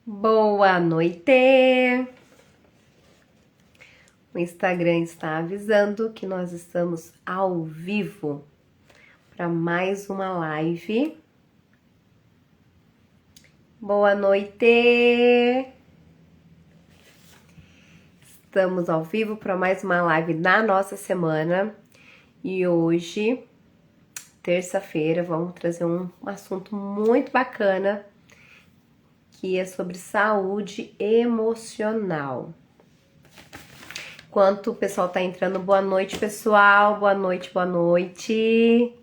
Boa noite! O Instagram está avisando que nós estamos ao vivo para mais uma live. Boa noite! Estamos ao vivo para mais uma live na nossa semana e hoje, terça-feira, vamos trazer um assunto muito bacana que é sobre saúde emocional. Enquanto o pessoal tá entrando, boa noite, pessoal. Boa noite, boa noite.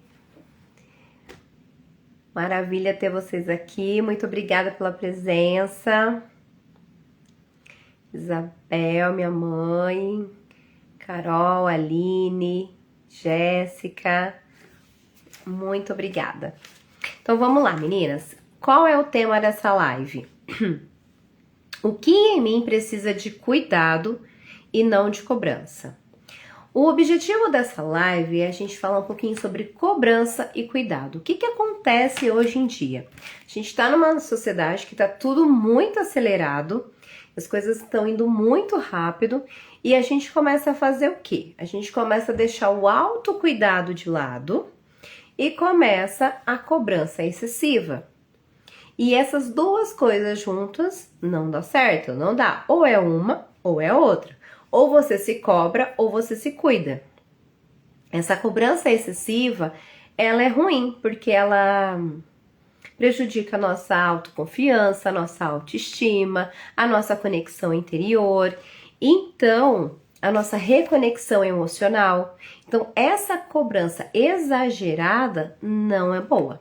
Maravilha ter vocês aqui. Muito obrigada pela presença. Isabel, minha mãe. Carol, Aline, Jéssica. Muito obrigada. Então vamos lá, meninas. Qual é o tema dessa live? O que em mim precisa de cuidado e não de cobrança? O objetivo dessa live é a gente falar um pouquinho sobre cobrança e cuidado. O que acontece hoje em dia? A gente está numa sociedade que está tudo muito acelerado, as coisas estão indo muito rápido e a gente começa a fazer o quê? A gente começa a deixar o autocuidado de lado e começa a cobrança excessiva. E essas duas coisas juntas não dá certo, não dá. Ou é uma ou é outra. Ou você se cobra ou você se cuida. Essa cobrança excessiva, ela é ruim, porque ela prejudica a nossa autoconfiança, a nossa autoestima, a nossa conexão interior. Então, a nossa reconexão emocional. Então, essa cobrança exagerada não é boa.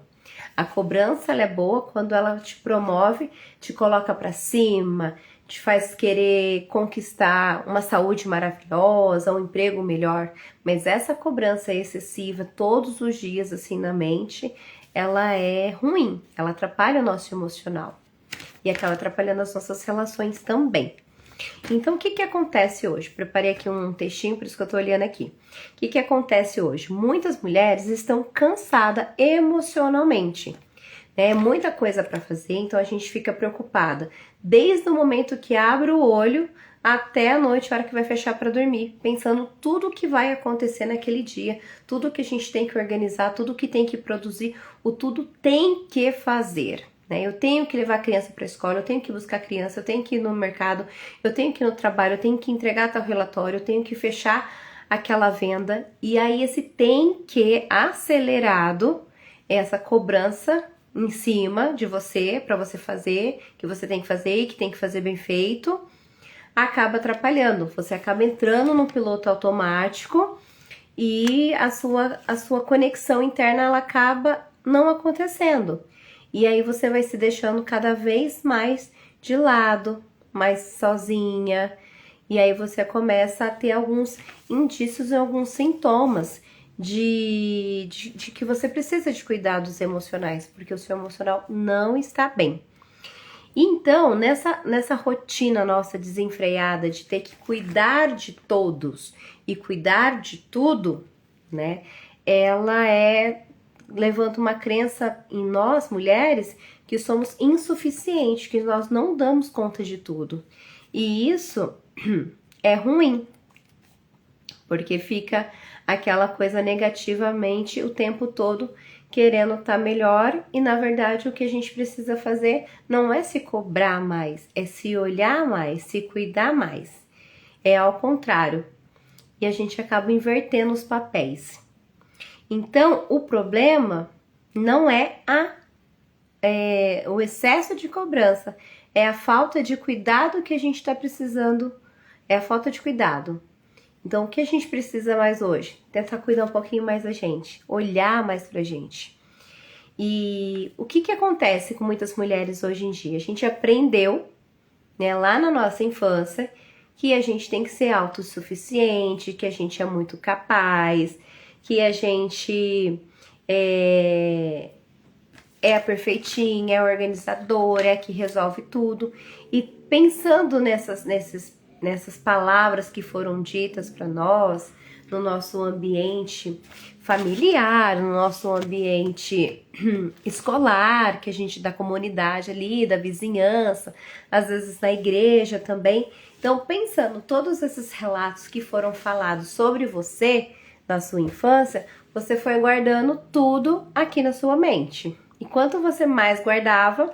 A cobrança ela é boa quando ela te promove, te coloca para cima, te faz querer conquistar uma saúde maravilhosa, um emprego melhor. Mas essa cobrança excessiva todos os dias assim na mente, ela é ruim, ela atrapalha o nosso emocional e acaba atrapalhando as nossas relações também. Então, o que acontece hoje? Preparei aqui um textinho, por isso que eu tô olhando aqui. O que acontece hoje? Muitas mulheres estão cansadas emocionalmente. É muita coisa para fazer, então a gente fica preocupada. Desde o momento que abre o olho até a noite, a hora que vai fechar para dormir. Pensando tudo o que vai acontecer naquele dia. Tudo que a gente tem que organizar, tudo que tem que produzir. O tudo tem que fazer. Eu tenho que levar a criança para a escola, eu tenho que buscar a criança, eu tenho que ir no mercado, eu tenho que ir no trabalho, eu tenho que entregar tal relatório, eu tenho que fechar aquela venda. E aí esse tem que acelerado, essa cobrança em cima de você, para você fazer, que você tem que fazer e que tem que fazer bem feito, acaba atrapalhando. Você acaba entrando no piloto automático e a sua conexão interna ela acaba não acontecendo. E aí você vai se deixando cada vez mais de lado, mais sozinha. E aí você começa a ter alguns indícios e alguns sintomas de que você precisa de cuidados emocionais, porque o seu emocional não está bem. Então, nessa rotina nossa desenfreada de ter que cuidar de todos e cuidar de tudo, né? Ela levanta uma crença em nós, mulheres, que somos insuficientes, que nós não damos conta de tudo. E isso é ruim, porque fica aquela coisa negativamente o tempo todo, querendo estar melhor, e na verdade o que a gente precisa fazer não é se cobrar mais, é se olhar mais, se cuidar mais. É ao contrário. E a gente acaba invertendo os papéis. Então, o problema não é o excesso de cobrança, é a falta de cuidado que a gente está precisando, é a falta de cuidado. Então, o que a gente precisa mais hoje? Tentar cuidar um pouquinho mais da gente, olhar mais pra gente. E o que acontece com muitas mulheres hoje em dia? A gente aprendeu, né, lá na nossa infância, que a gente tem que ser autossuficiente, que a gente é muito capaz, que a gente é a perfeitinha, é a organizadora, é a que resolve tudo. E pensando nessas palavras que foram ditas para nós, no nosso ambiente familiar, no nosso ambiente escolar, que a gente da comunidade ali, da vizinhança, às vezes na igreja também. Então, pensando todos esses relatos que foram falados sobre você na sua infância, você foi guardando tudo aqui na sua mente. E quanto você mais guardava,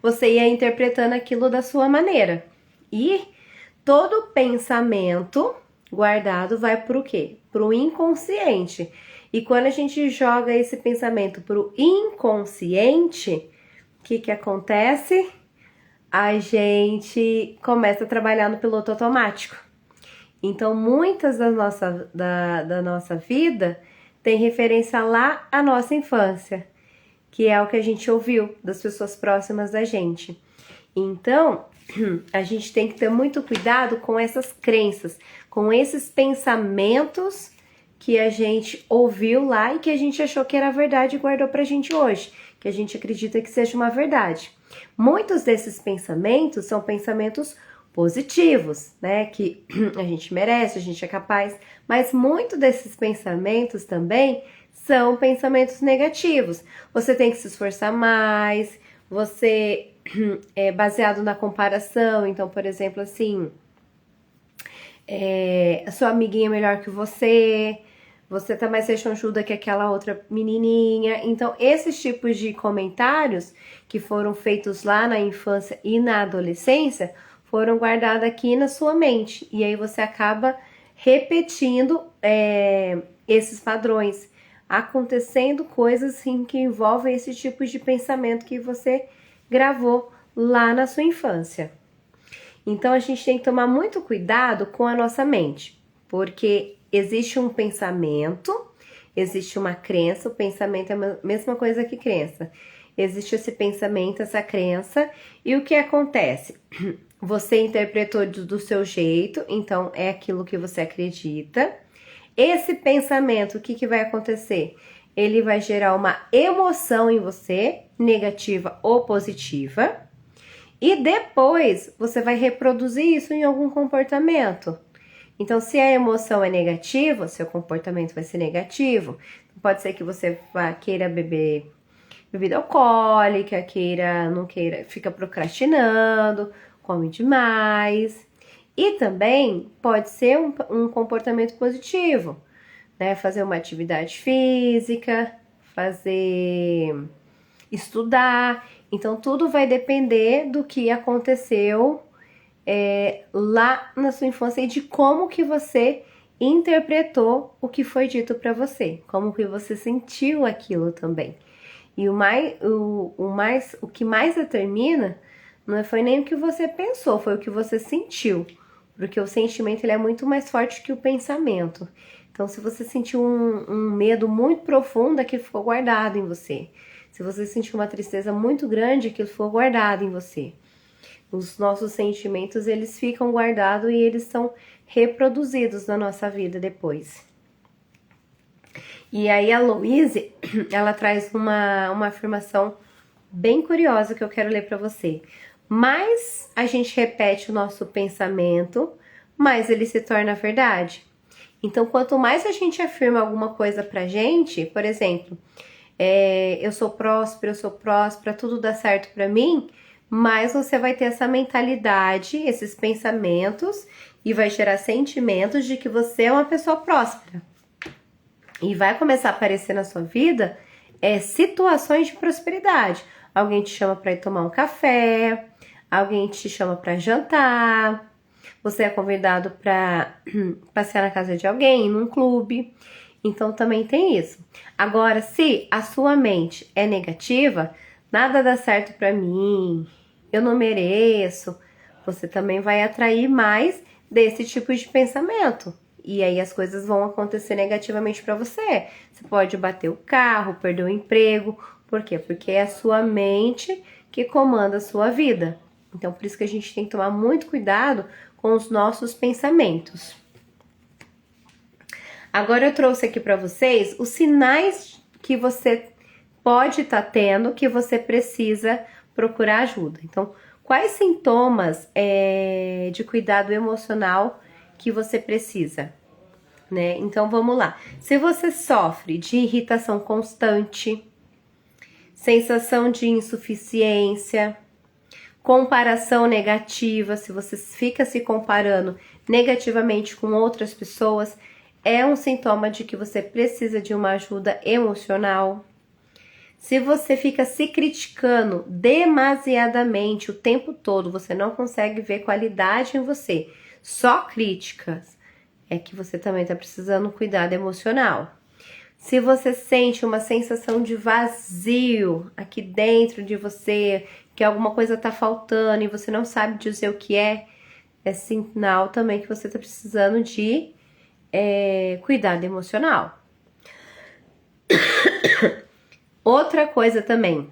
você ia interpretando aquilo da sua maneira. E todo pensamento guardado vai para o quê? Para o inconsciente. E quando a gente joga esse pensamento para o inconsciente, o que acontece? A gente começa a trabalhar no piloto automático. Então, muitas da nossa vida tem referência lá à nossa infância, que é o que a gente ouviu das pessoas próximas da gente. Então, a gente tem que ter muito cuidado com essas crenças, com esses pensamentos que a gente ouviu lá e que a gente achou que era verdade e guardou pra gente hoje, que a gente acredita que seja uma verdade. Muitos desses pensamentos são pensamentos positivos, né? Que a gente merece, a gente é capaz, mas muito desses pensamentos também são pensamentos negativos. Você tem que se esforçar mais, você é baseado na comparação, então, por exemplo, assim, a sua amiguinha é melhor que você tá mais rechonchuda que aquela outra menininha. Então, esses tipos de comentários que foram feitos lá na infância e na adolescência foram guardados aqui na sua mente. E aí você acaba repetindo esses padrões, acontecendo coisas assim, que envolvem esse tipo de pensamento que você gravou lá na sua infância. Então, a gente tem que tomar muito cuidado com a nossa mente, porque existe um pensamento, existe uma crença, o pensamento é a mesma coisa que crença. Existe esse pensamento, essa crença, e o que acontece? Você interpretou do seu jeito, então é aquilo que você acredita. Esse pensamento, o que vai acontecer? Ele vai gerar uma emoção em você, negativa ou positiva, e depois você vai reproduzir isso em algum comportamento. Então, se a emoção é negativa, seu comportamento vai ser negativo. Pode ser que você queira beber bebida alcoólica, não queira, fica procrastinando, come demais. E também pode ser um comportamento positivo, né? Fazer uma atividade física, estudar. Então, tudo vai depender do que aconteceu lá na sua infância e de como que você interpretou o que foi dito para você, como que você sentiu aquilo também. E o que mais determina não foi nem o que você pensou, foi o que você sentiu, porque o sentimento ele é muito mais forte que o pensamento. Então, se você sentiu um medo muito profundo, aquilo ficou guardado em você. Se você sentiu uma tristeza muito grande, aquilo ficou guardado em você. Os nossos sentimentos, eles ficam guardados e eles são reproduzidos na nossa vida depois. E aí a Louise, ela traz uma afirmação bem curiosa que eu quero ler para você. Mais a gente repete o nosso pensamento, mais ele se torna verdade. Então, quanto mais a gente afirma alguma coisa pra gente, por exemplo, eu sou próspera, tudo dá certo pra mim, mais você vai ter essa mentalidade, esses pensamentos, e vai gerar sentimentos de que você é uma pessoa próspera. E vai começar a aparecer na sua vida situações de prosperidade. Alguém te chama para ir tomar um café, alguém te chama para jantar, você é convidado para passear na casa de alguém, num clube. Então também tem isso. Agora, se a sua mente é negativa, nada dá certo para mim, eu não mereço, você também vai atrair mais desse tipo de pensamento. E aí as coisas vão acontecer negativamente para você. Você pode bater o carro, perder o emprego. Por quê? Porque é a sua mente que comanda a sua vida. Então, por isso que a gente tem que tomar muito cuidado com os nossos pensamentos. Agora eu trouxe aqui para vocês os sinais que você pode estar tendo, que você precisa procurar ajuda. Então, quais sintomas de cuidado emocional que você precisa? né? Então vamos lá. Se você sofre de irritação constante, sensação de insuficiência, comparação negativa, se você fica se comparando negativamente com outras pessoas, é um sintoma de que você precisa de uma ajuda emocional. Se você fica se criticando demasiadamente o tempo todo, você não consegue ver qualidade em você, só críticas, é que você também está precisando de cuidado emocional. Se você sente uma sensação de vazio aqui dentro de você, que alguma coisa está faltando e você não sabe dizer o que é sinal também que você está precisando de cuidado emocional. Outra coisa também,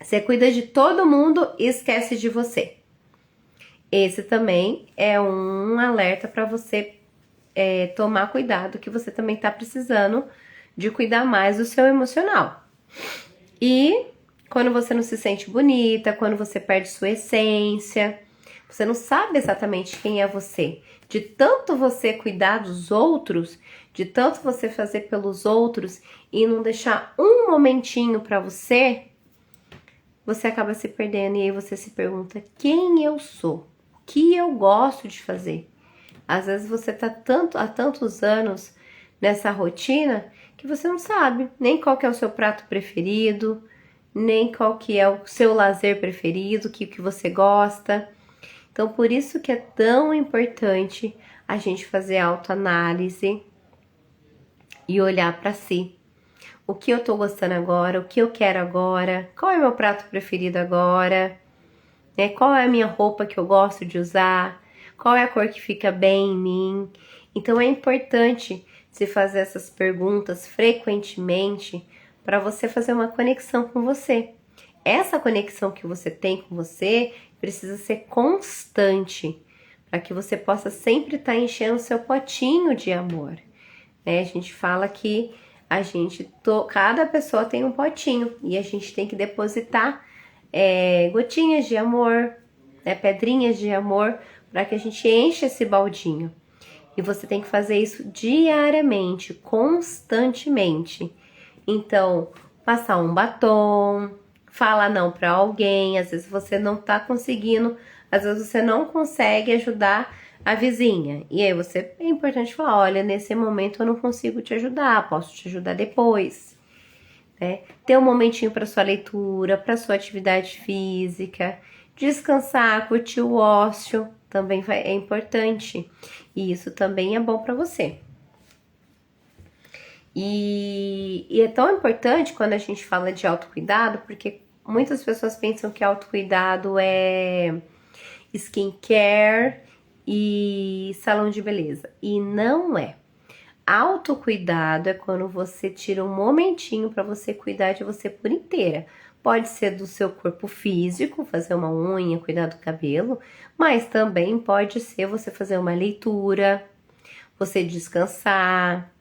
você cuida de todo mundo e esquece de você. Esse também é um alerta para você tomar cuidado, que você também está precisando de cuidar mais do seu emocional. E quando você não se sente bonita, quando você perde sua essência, você não sabe exatamente quem é você. De tanto você cuidar dos outros, de tanto você fazer pelos outros e não deixar um momentinho para você, você acaba se perdendo e aí você se pergunta quem eu sou, o que eu gosto de fazer. Às vezes você tá há tantos anos nessa rotina que você não sabe nem qual que é o seu prato preferido, nem qual que é o seu lazer preferido, o que você gosta. Então, por isso que é tão importante a gente fazer autoanálise e olhar para si. O que eu tô gostando agora, o que eu quero agora, qual é o meu prato preferido agora, né? Qual é a minha roupa que eu gosto de usar, qual é a cor que fica bem em mim. Então, é importante se fazer essas perguntas frequentemente para você fazer uma conexão com você. Essa conexão que você tem com você precisa ser constante, para que você possa sempre estar enchendo o seu potinho de amor, né? A gente fala que cada pessoa tem um potinho e a gente tem que depositar gotinhas de amor, né, pedrinhas de amor, para que a gente enche esse baldinho. E você tem que fazer isso diariamente, constantemente. Então, passar um batom, falar não para alguém, às vezes você não tá conseguindo, às vezes você não consegue ajudar a vizinha. E aí é importante falar, olha, nesse momento eu não consigo te ajudar, posso te ajudar depois. Né? Ter um momentinho para sua leitura, para sua atividade física, descansar, curtir o ócio, também é importante. E isso também é bom para você. E é tão importante quando a gente fala de autocuidado, porque muitas pessoas pensam que autocuidado é skincare e salão de beleza. E não é. Autocuidado é quando você tira um momentinho para você cuidar de você por inteira. Pode ser do seu corpo físico, fazer uma unha, cuidar do cabelo, mas também pode ser você fazer uma leitura, você descansar,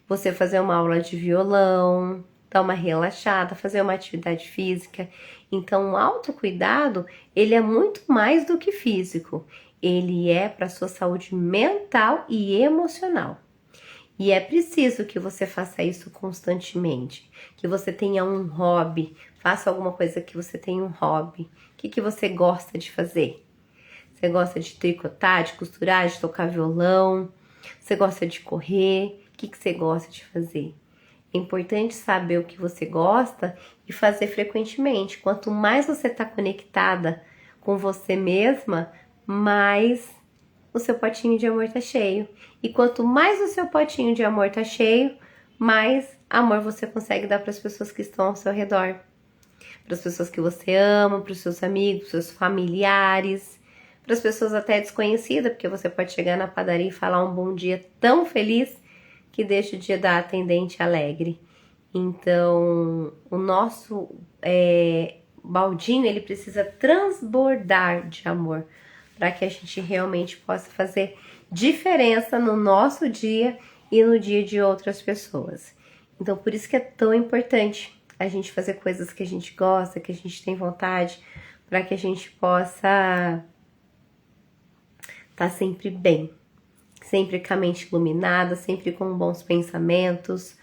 você fazer uma aula de violão, dar uma relaxada, fazer uma atividade física. Então, o autocuidado, ele é muito mais do que físico. Ele é para sua saúde mental e emocional. E é preciso que você faça isso constantemente, que você tenha um hobby, faça alguma coisa que você tenha um hobby. O que você gosta de fazer? Você gosta de tricotar, de costurar, de tocar violão? Você gosta de correr? O que você gosta de fazer? É importante saber o que você gosta e fazer frequentemente. Quanto mais você está conectada com você mesma, mais o seu potinho de amor tá cheio. E quanto mais o seu potinho de amor tá cheio, mais amor você consegue dar para as pessoas que estão ao seu redor. Para as pessoas que você ama, para os seus amigos, seus familiares, para as pessoas até desconhecidas, porque você pode chegar na padaria e falar um bom dia tão feliz que deixa o dia da atendente alegre. Então, o nosso baldinho, ele precisa transbordar de amor, para que a gente realmente possa fazer diferença no nosso dia e no dia de outras pessoas. Então, por isso que é tão importante a gente fazer coisas que a gente gosta, que a gente tem vontade, para que a gente possa estar sempre bem, sempre com a mente iluminada, sempre com bons pensamentos.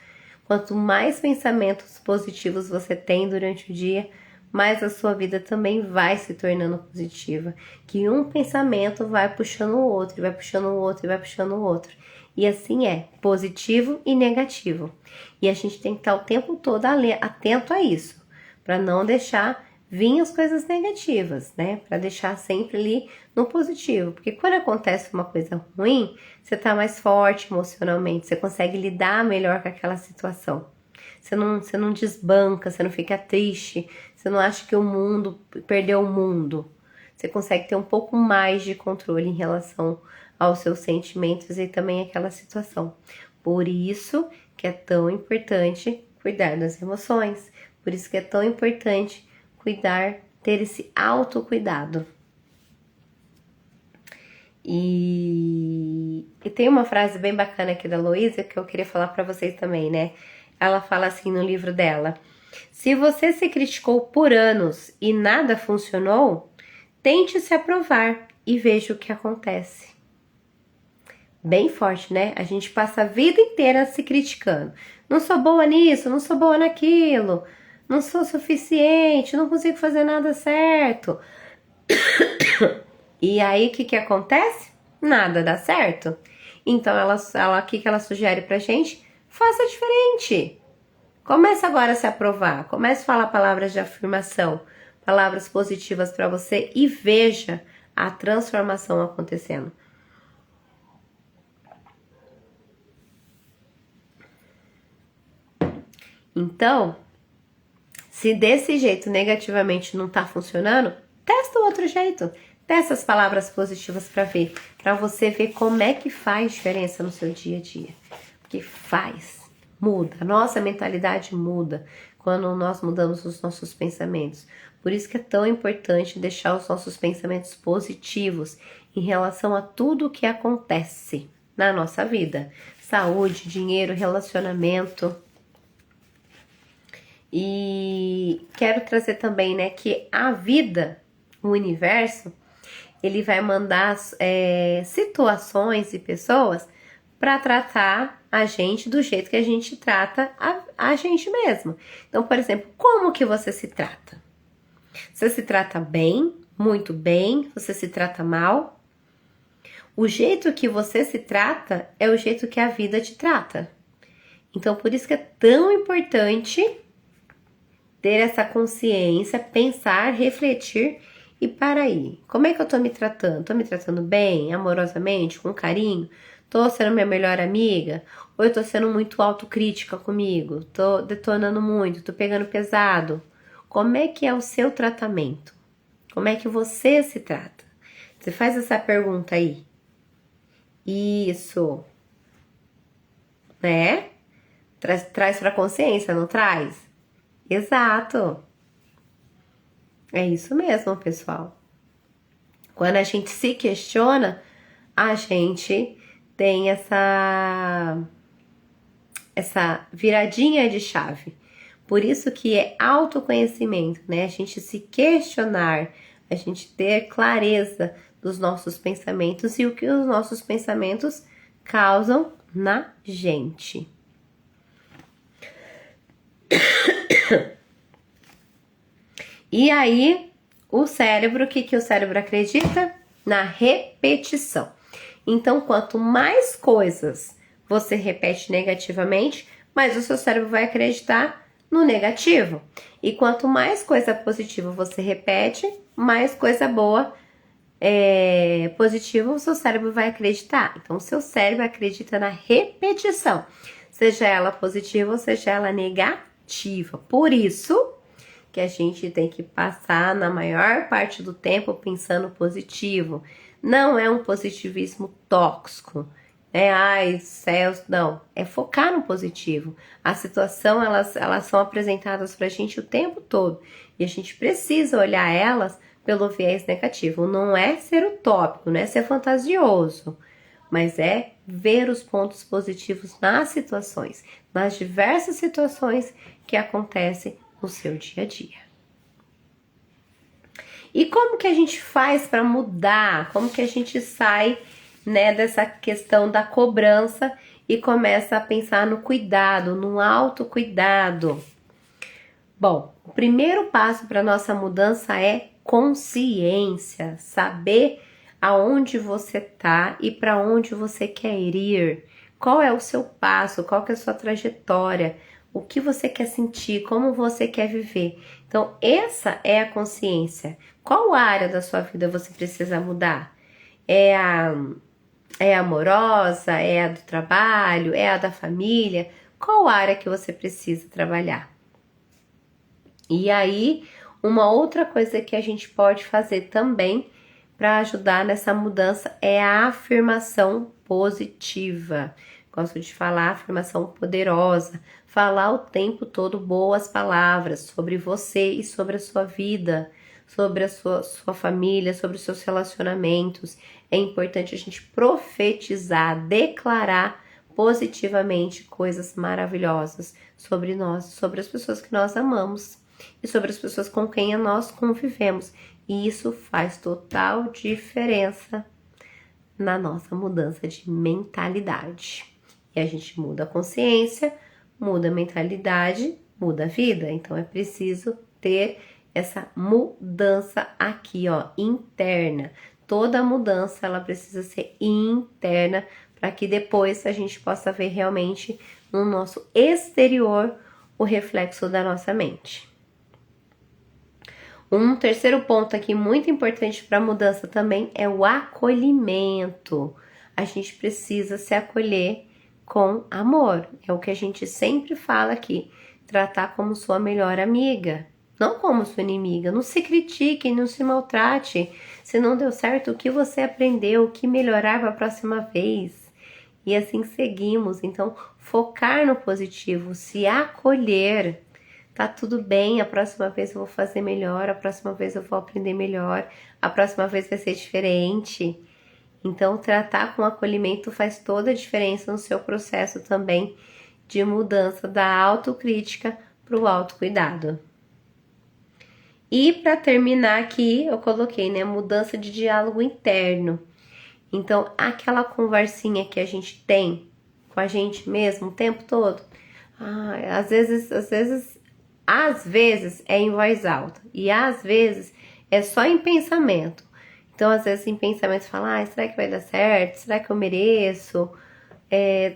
Quanto mais pensamentos positivos você tem durante o dia, mais a sua vida também vai se tornando positiva. Que um pensamento vai puxando o outro, e vai puxando o outro, e vai puxando o outro. E assim é, positivo e negativo. E a gente tem que estar o tempo todo atento a isso, para não deixar vir as coisas negativas, né? Para deixar sempre ali no positivo. Porque quando acontece uma coisa ruim, você tá mais forte emocionalmente, você consegue lidar melhor com aquela situação. Você não desbanca, você não fica triste, você não acha que o mundo perdeu o mundo. Você consegue ter um pouco mais de controle em relação aos seus sentimentos e também aquela situação. Por isso que é tão importante cuidar das emoções. Por isso que é tão importante cuidar, ter esse autocuidado. E tem uma frase bem bacana aqui da Luísa que eu queria falar para vocês também, né? Ela fala assim no livro dela: se você se criticou por anos e nada funcionou, tente se aprovar e veja o que acontece. Bem forte, né? A gente passa a vida inteira se criticando. Não sou boa nisso, não sou boa naquilo, não sou suficiente, não consigo fazer nada certo. E aí, o que acontece? Nada dá certo. Então, o que ela sugere pra gente? Faça diferente. Comece agora a se aprovar. Comece a falar palavras de afirmação, palavras positivas para você e veja a transformação acontecendo. Então, se desse jeito negativamente não tá funcionando, testa o outro jeito. Testa as palavras positivas para você ver como é que faz diferença no seu dia a dia. Porque faz, muda. A nossa mentalidade muda quando nós mudamos os nossos pensamentos. Por isso que é tão importante deixar os nossos pensamentos positivos em relação a tudo o que acontece na nossa vida. Saúde, dinheiro, relacionamento. E quero trazer também, né, que a vida, o universo, ele vai mandar situações e pessoas para tratar a gente do jeito que a gente trata a gente mesmo. Então, por exemplo, como que você se trata? Você se trata bem, muito bem, você se trata mal? O jeito que você se trata é o jeito que a vida te trata. Então, por isso que é tão importante ter essa consciência, pensar, refletir e para aí. Como é que eu tô me tratando? Tô me tratando bem, amorosamente, com carinho? Tô sendo minha melhor amiga? Ou eu tô sendo muito autocrítica comigo? Tô detonando muito, tô pegando pesado? Como é que é o seu tratamento? Como é que você se trata? Você faz essa pergunta aí. Isso. Né? Traz pra consciência, não traz? Exato. É isso mesmo, pessoal. Quando a gente se questiona, a gente tem essa viradinha de chave. Por isso que é autoconhecimento, né? A gente se questionar, a gente ter clareza dos nossos pensamentos e o que os nossos pensamentos causam na gente. E aí, o cérebro, o que o cérebro acredita? Na repetição. Então, quanto mais coisas você repete negativamente, mais o seu cérebro vai acreditar no negativo. E quanto mais coisa positiva você repete, mais coisa boa, positiva, o seu cérebro vai acreditar. Então, o seu cérebro acredita na repetição, seja ela positiva ou seja ela negativa. Por isso que a gente tem que passar na maior parte do tempo pensando positivo. Não é um positivismo tóxico, né? Ai, céus, não. É focar no positivo. A situação, elas são apresentadas pra gente o tempo todo. E a gente precisa olhar elas pelo viés negativo. Não é ser utópico, não é ser fantasioso, mas é ver os pontos positivos nas situações, nas diversas situações que acontecem no seu dia a dia. E como que a gente faz para mudar? Como que a gente sai né, dessa questão da cobrança e começa a pensar no cuidado, no autocuidado. Bom, o primeiro passo para nossa mudança é consciência, saber aonde você tá e para onde você quer ir. Qual é o seu passo, qual que é a sua trajetória, o que você quer sentir, como você quer viver. Então, essa é a consciência. Qual área da sua vida você precisa mudar? É a amorosa? É a do trabalho? É a da família? Qual área que você precisa trabalhar? E aí, uma outra coisa que a gente pode fazer também para ajudar nessa mudança é a afirmação positiva. Gosto de falar afirmação poderosa, falar o tempo todo boas palavras sobre você e sobre a sua vida, sobre a sua família, sobre os seus relacionamentos. É importante a gente profetizar, declarar positivamente coisas maravilhosas sobre nós, sobre as pessoas que nós amamos e sobre as pessoas com quem nós convivemos. E isso faz total diferença na nossa mudança de mentalidade. E a gente muda a consciência, muda a mentalidade, muda a vida. Então é preciso ter essa mudança aqui, ó, interna. Toda mudança ela precisa ser interna para que depois a gente possa ver realmente no nosso exterior o reflexo da nossa mente. Um terceiro ponto aqui muito importante para a mudança também é o acolhimento. A gente precisa se acolher com amor. É o que a gente sempre fala aqui. Tratar como sua melhor amiga, não como sua inimiga. Não se critique, não se maltrate. Se não deu certo, o que você aprendeu, o que melhorar para a próxima vez. E assim seguimos. Então, focar no positivo, se acolher. Tá tudo bem, a próxima vez eu vou fazer melhor, a próxima vez eu vou aprender melhor, a próxima vez vai ser diferente. Então, tratar com acolhimento faz toda a diferença no seu processo também de mudança da autocrítica para o autocuidado. E para terminar aqui, eu coloquei, né, mudança de diálogo interno. Então, aquela conversinha que a gente tem com a gente mesmo o tempo todo, às vezes é em voz alta e às vezes é só em pensamento. Então, às vezes em pensamento você fala, será que vai dar certo? Será que eu mereço?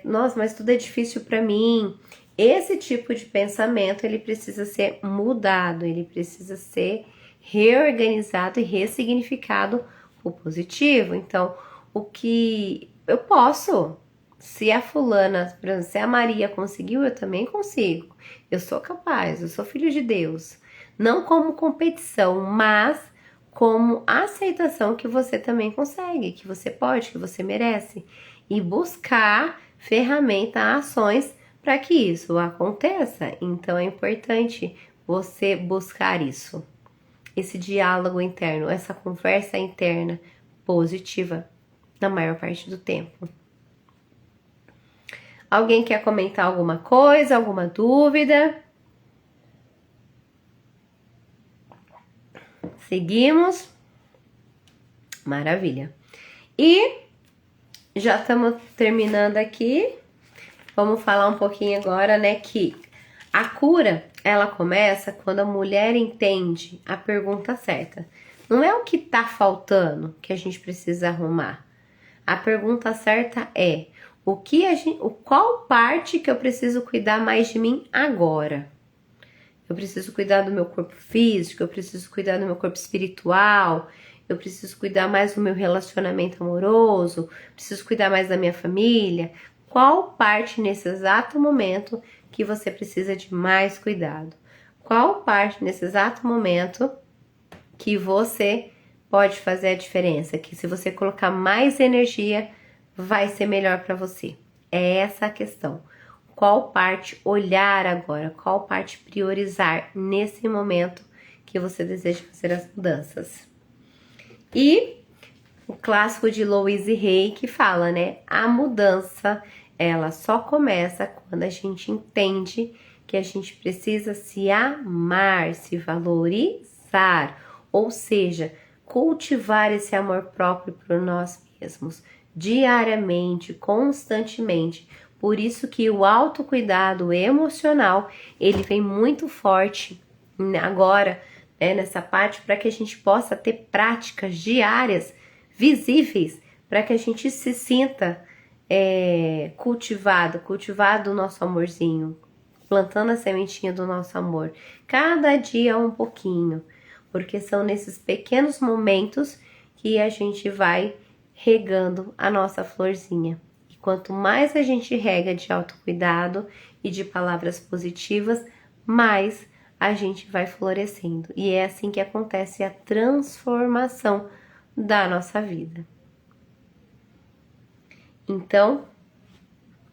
Nossa, mas tudo é difícil para mim. Esse tipo de pensamento, ele precisa ser mudado, ele precisa ser reorganizado e ressignificado o positivo. Então, o que eu posso... Se a fulana, por exemplo, se a Maria conseguiu, eu também consigo. Eu sou capaz, eu sou filho de Deus. Não como competição, mas como aceitação que você também consegue, que você pode, que você merece. E buscar ferramentas, ações para que isso aconteça. Então é importante você buscar isso. Esse diálogo interno, essa conversa interna positiva na maior parte do tempo. Alguém quer comentar alguma coisa, alguma dúvida? Seguimos. Maravilha. E já estamos terminando aqui. Vamos falar um pouquinho agora, né, que a cura, ela começa quando a mulher entende a pergunta certa. Não é o que tá faltando que a gente precisa arrumar. A pergunta certa é: qual parte que eu preciso cuidar mais de mim agora? Eu preciso cuidar do meu corpo físico, eu preciso cuidar do meu corpo espiritual, eu preciso cuidar mais do meu relacionamento amoroso, preciso cuidar mais da minha família. Qual parte nesse exato momento que você precisa de mais cuidado? Qual parte nesse exato momento que você pode fazer a diferença? Que se você colocar mais energia, vai ser melhor para você. É essa a questão. Qual parte olhar agora? Qual parte priorizar nesse momento que você deseja fazer as mudanças? E o clássico de Louise Hay que fala, né? A mudança, ela só começa quando a gente entende que a gente precisa se amar, se valorizar, ou seja, cultivar esse amor próprio por nós mesmos, diariamente, constantemente. Por isso que o autocuidado emocional, ele vem muito forte agora, né, nessa parte, para que a gente possa ter práticas diárias, visíveis, para que a gente se sinta cultivado o nosso amorzinho, plantando a sementinha do nosso amor, cada dia um pouquinho, porque são nesses pequenos momentos que a gente vai regando a nossa florzinha. E quanto mais a gente rega de autocuidado e de palavras positivas, mais a gente vai florescendo. E é assim que acontece a transformação da nossa vida. Então,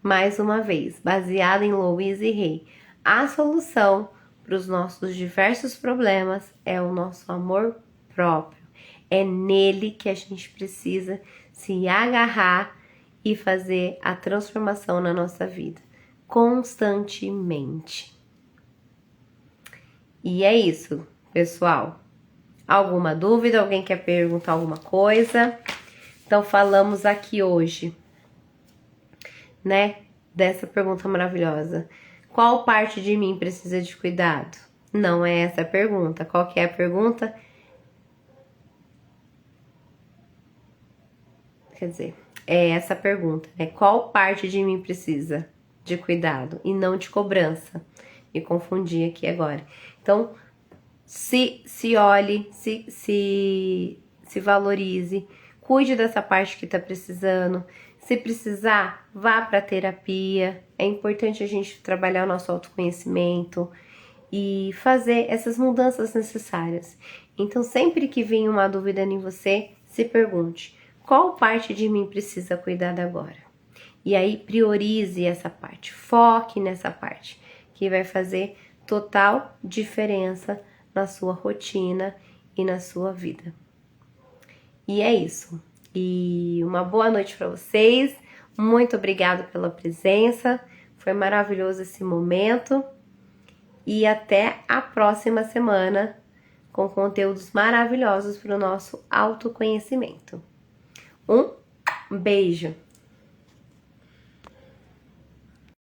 mais uma vez, baseada em Louise Hay, a solução para os nossos diversos problemas é o nosso amor próprio. É nele que a gente precisa se agarrar e fazer a transformação na nossa vida, constantemente. E é isso, pessoal. Alguma dúvida? Alguém quer perguntar alguma coisa? Então, falamos aqui hoje, né, dessa pergunta maravilhosa. Qual parte de mim precisa de cuidado? Não é essa a pergunta. Qual que é a pergunta? Quer dizer, é essa a pergunta, né? Qual parte de mim precisa de cuidado e não de cobrança? Me confundi aqui agora. Então, se olhe, se valorize, cuide dessa parte que tá precisando. Se precisar, vá para terapia. É importante a gente trabalhar o nosso autoconhecimento e fazer essas mudanças necessárias. Então, sempre que vir uma dúvida em você, se pergunte: qual parte de mim precisa cuidar agora? E aí, priorize essa parte, foque nessa parte, que vai fazer total diferença na sua rotina e na sua vida. E é isso. E uma boa noite para vocês. Muito obrigada pela presença. Foi maravilhoso esse momento. E até a próxima semana com conteúdos maravilhosos para o nosso autoconhecimento. Um beijo.